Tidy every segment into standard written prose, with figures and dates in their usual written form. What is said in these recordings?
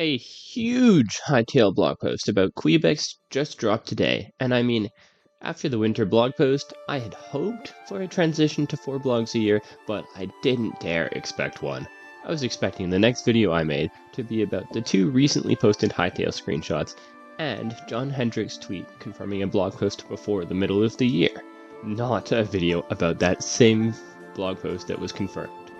A huge Hytale blog post about Kweebecks just dropped today, and I mean, after the winter blog post, I had hoped for a transition to 4 blogs a year, but I didn't dare expect one. I was expecting the next video I made to be about the 2 recently posted Hytale screenshots, and John Hendrick's tweet confirming a blog post before the middle of the year, not a video about that same blog post that was confirmed.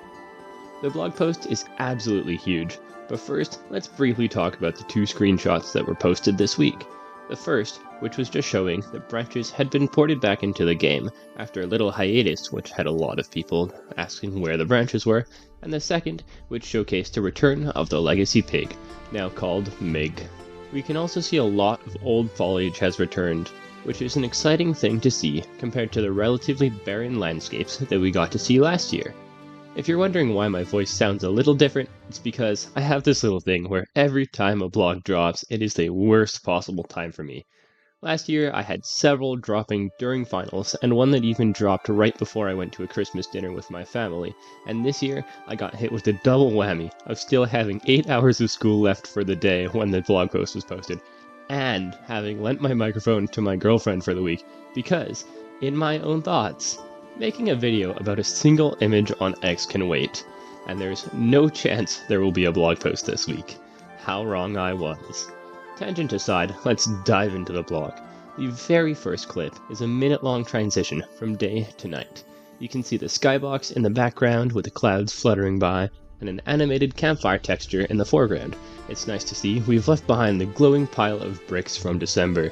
The blog post is absolutely huge, but first, let's briefly talk about the 2 screenshots that were posted this week. The first, which was just showing that branches had been ported back into the game after a little hiatus, which had a lot of people asking where the branches were, and the second, which showcased the return of the legacy pig, now called Mig. We can also see a lot of old foliage has returned, which is an exciting thing to see compared to the relatively barren landscapes that we got to see last year. If you're wondering why my voice sounds a little different, it's because I have this little thing where every time a blog drops, it is the worst possible time for me. Last year, I had several dropping during finals, and one that even dropped right before I went to a Christmas dinner with my family, and this year, I got hit with a double whammy of still having 8 hours of school left for the day when the blog post was posted, and having lent my microphone to my girlfriend for the week, because, in my own thoughts, making a video about a single image on X can wait, and there's no chance there will be a blog post this week. How wrong I was. Tangent aside, let's dive into the blog. The very first clip is a minute-long transition from day to night. You can see the skybox in the background with the clouds fluttering by, and an animated campfire texture in the foreground. It's nice to see we've left behind the glowing pile of bricks from December.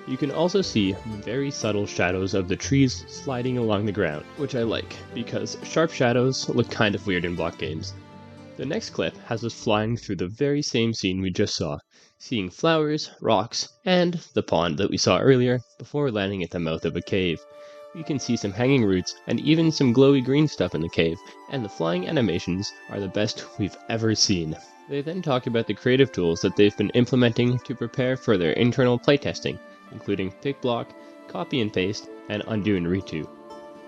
You can also see very subtle shadows of the trees sliding along the ground, which I like, because sharp shadows look kind of weird in block games. The next clip has us flying through the very same scene we just saw, seeing flowers, rocks, and the pond that we saw earlier before landing at the mouth of a cave. You can see some hanging roots and even some glowy green stuff in the cave, and the flying animations are the best we've ever seen. They then talk about the creative tools that they've been implementing to prepare for their internal playtesting, including pick block, copy and paste, and undo and redo.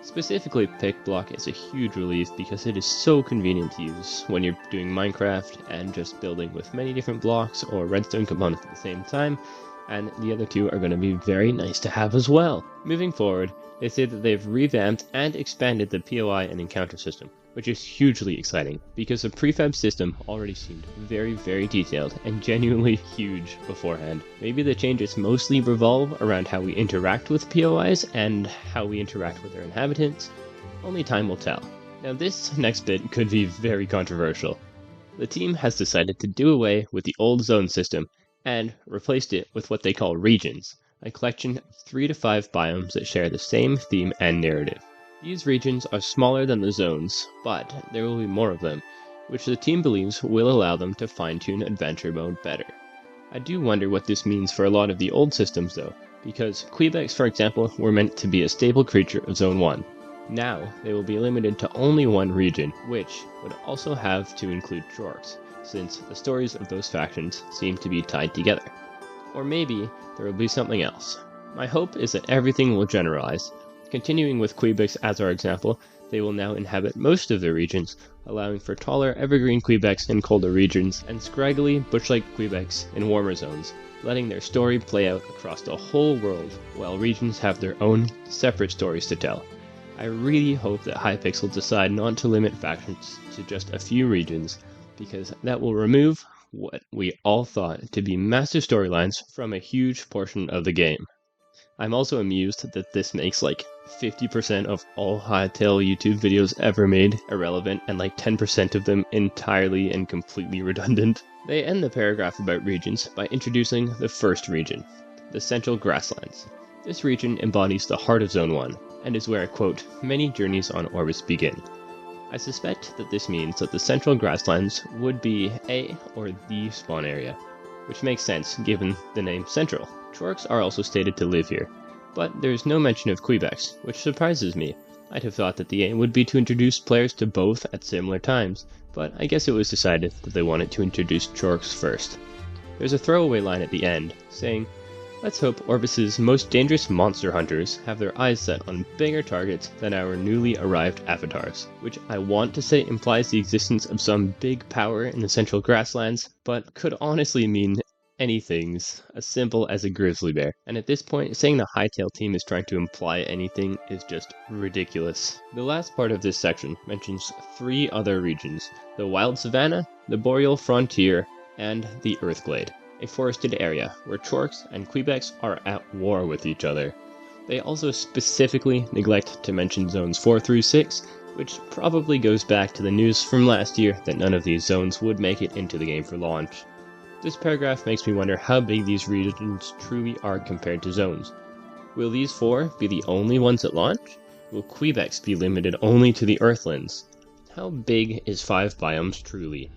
Specifically, pick block is a huge relief because it is so convenient to use when you're doing Minecraft and just building with many different blocks or redstone components at the same time, and the other 2 are going to be very nice to have as well. Moving forward, they say that they've revamped and expanded the POI and encounter system, which is hugely exciting because the prefab system already seemed very detailed and genuinely huge beforehand. Maybe the changes mostly revolve around how we interact with POIs and how we interact with their inhabitants. Only time will tell. Now this next bit could be very controversial. The team has decided to do away with the old zone system and replaced it with what they call regions, a collection of 3 to 5 biomes that share the same theme and narrative. These regions are smaller than the zones, but there will be more of them, which the team believes will allow them to fine-tune adventure mode better. I do wonder what this means for a lot of the old systems though, because Kweebecks, for example, were meant to be a stable creature of Zone 1. Now, they will be limited to only one region, which would also have to include Jorks, since the stories of those factions seem to be tied together. Or maybe there will be something else. My hope is that everything will generalize. Continuing with Kweebecks as our example, they will now inhabit most of the regions, allowing for taller evergreen Kweebecks in colder regions and scraggly bush-like Kweebecks in warmer zones, letting their story play out across the whole world, while regions have their own separate stories to tell. I really hope that Hypixel decide not to limit factions to just a few regions, because that will remove what we all thought to be massive storylines from a huge portion of the game. I'm also amused that this makes like 50% of all Hytale YouTube videos ever made irrelevant and like 10% of them entirely and completely redundant. They end the paragraph about regions by introducing the first region, the Central Grasslands. This region embodies the heart of Zone 1 and is where, quote, many journeys on Orbis begin. I suspect that this means that the Central Grasslands would be a or the spawn area, which makes sense given the name Central. Jorks are also stated to live here, but there is no mention of Kweebecks, which surprises me. I'd have thought that the aim would be to introduce players to both at similar times, but I guess it was decided that they wanted to introduce Jorks first. There's a throwaway line at the end, saying, Let's hope Orbis's most dangerous monster hunters have their eyes set on bigger targets than our newly arrived avatars, which I want to say implies the existence of some big power in the central grasslands, but could honestly mean anything's as simple as a grizzly bear. And at this point, saying the Hytale team is trying to imply anything is just ridiculous. The last part of this section mentions 3 other regions: the Wild Savanna, the Boreal Frontier, and the Earthglade, a forested area where Chorks and Kweebecks are at war with each other. They also specifically neglect to mention zones 4 through 6, which probably goes back to the news from last year that none of these zones would make it into the game for launch. This paragraph makes me wonder how big these regions truly are compared to zones. Will these 4 be the only ones at launch? Will Kweebecks be limited only to the Earthlands? How big is 5 biomes truly?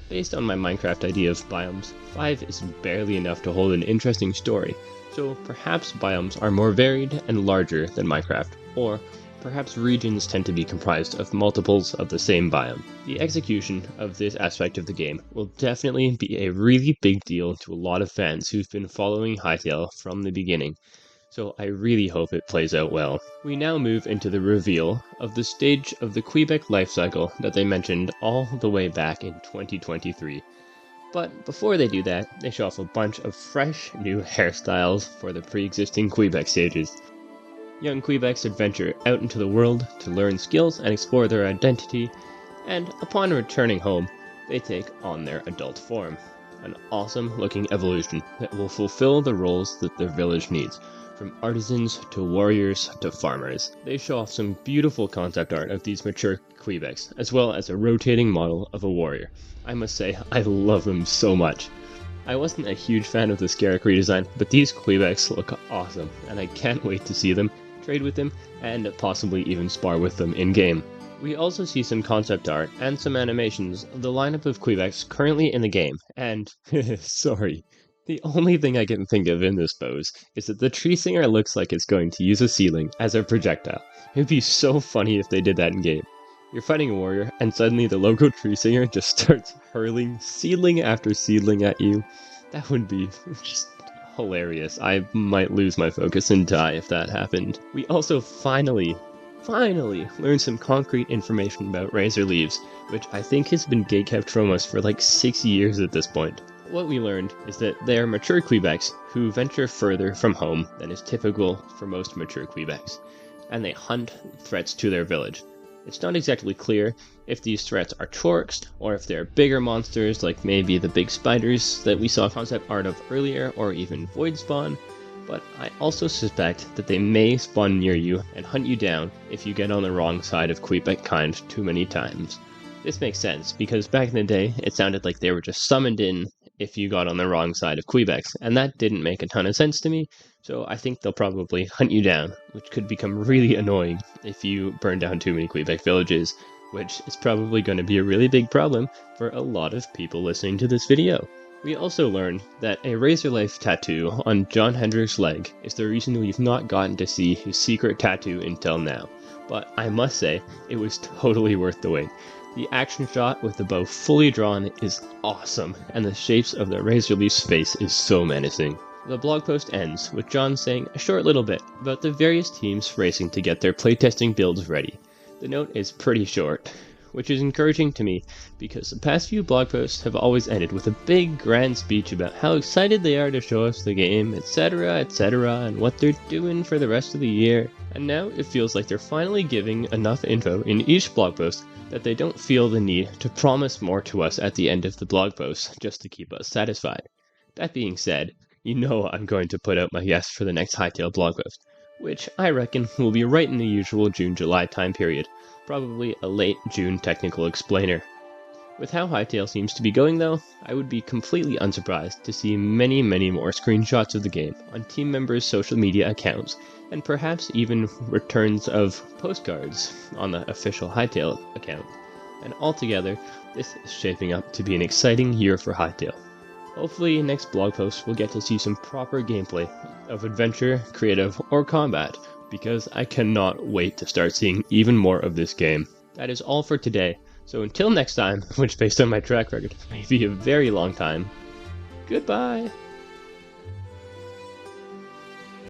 Based on my Minecraft idea of biomes, 5 is barely enough to hold an interesting story, so perhaps biomes are more varied and larger than Minecraft, or perhaps regions tend to be comprised of multiples of the same biome. The execution of this aspect of the game will definitely be a really big deal to a lot of fans who've been following Hytale from the beginning, so I really hope it plays out well. We now move into the reveal of the stage of the Kweebeck lifecycle that they mentioned all the way back in 2023. But before they do that, they show off a bunch of fresh new hairstyles for the pre-existing Kweebeck stages. Young Kweebecks adventure out into the world to learn skills and explore their identity, and upon returning home, they take on their adult form. An awesome looking evolution that will fulfill the roles that their village needs, from artisans to warriors to farmers. They show off some beautiful concept art of these mature Kweebecks, as well as a rotating model of a warrior. I must say, I love them so much. I wasn't a huge fan of the Scarrick redesign, but these Kweebecks look awesome, and I can't wait to see them, trade with them, and possibly even spar with them in-game. We also see some concept art and some animations of the lineup of Kweebecks currently in the game, and sorry, the only thing I can think of in this pose is that the tree singer looks like it's going to use a ceiling as a projectile. It would be so funny if they did that in game. You're fighting a warrior, and suddenly the local tree singer just starts hurling seedling after seedling at you. That would be just hilarious. I might lose my focus and die if that happened. We also finally learned some concrete information about Razor Leaves, which I think has been gatekept from us for like 6 years at this point. What we learned is that they are mature Kweebecks who venture further from home than is typical for most mature Kweebecks, and they hunt threats to their village. It's not exactly clear if these threats are Chorks, or if they're bigger monsters like maybe the big spiders that we saw concept art of earlier, or even Void Spawn, but I also suspect that they may spawn near you and hunt you down if you get on the wrong side of Kweebeck kind too many times. This makes sense, because back in the day, it sounded like they were just summoned in if you got on the wrong side of Kweebecks, and that didn't make a ton of sense to me, so I think they'll probably hunt you down, which could become really annoying if you burn down too many Kweebeck villages, which is probably going to be a really big problem for a lot of people listening to this video. We also learned that a Razor Life tattoo on John Hendrick's leg is the reason we've not gotten to see his secret tattoo until now, but I must say, it was totally worth the wait. The action shot with the bow fully drawn is awesome, and the shapes of the Razor Leaf's face is so menacing. The blog post ends with John saying a short little bit about the various teams racing to get their playtesting builds ready. The note is pretty short, which is encouraging to me because the past few blog posts have always ended with a big grand speech about how excited they are to show us the game, etc, and what they're doing for the rest of the year. And now it feels like they're finally giving enough info in each blog post that they don't feel the need to promise more to us at the end of the blog post just to keep us satisfied. That being said, you know I'm going to put out my yes for the next Hytale blog post, which I reckon will be right in the usual June-July time period, probably a late June technical explainer. With how Hytale seems to be going though, I would be completely unsurprised to see many more screenshots of the game on team members' social media accounts, and perhaps even returns of postcards on the official Hytale account. And altogether, this is shaping up to be an exciting year for Hytale. Hopefully next blog post we'll get to see some proper gameplay of adventure, creative, or combat, because I cannot wait to start seeing even more of this game. That is all for today, so until next time, which based on my track record may be a very long time, goodbye!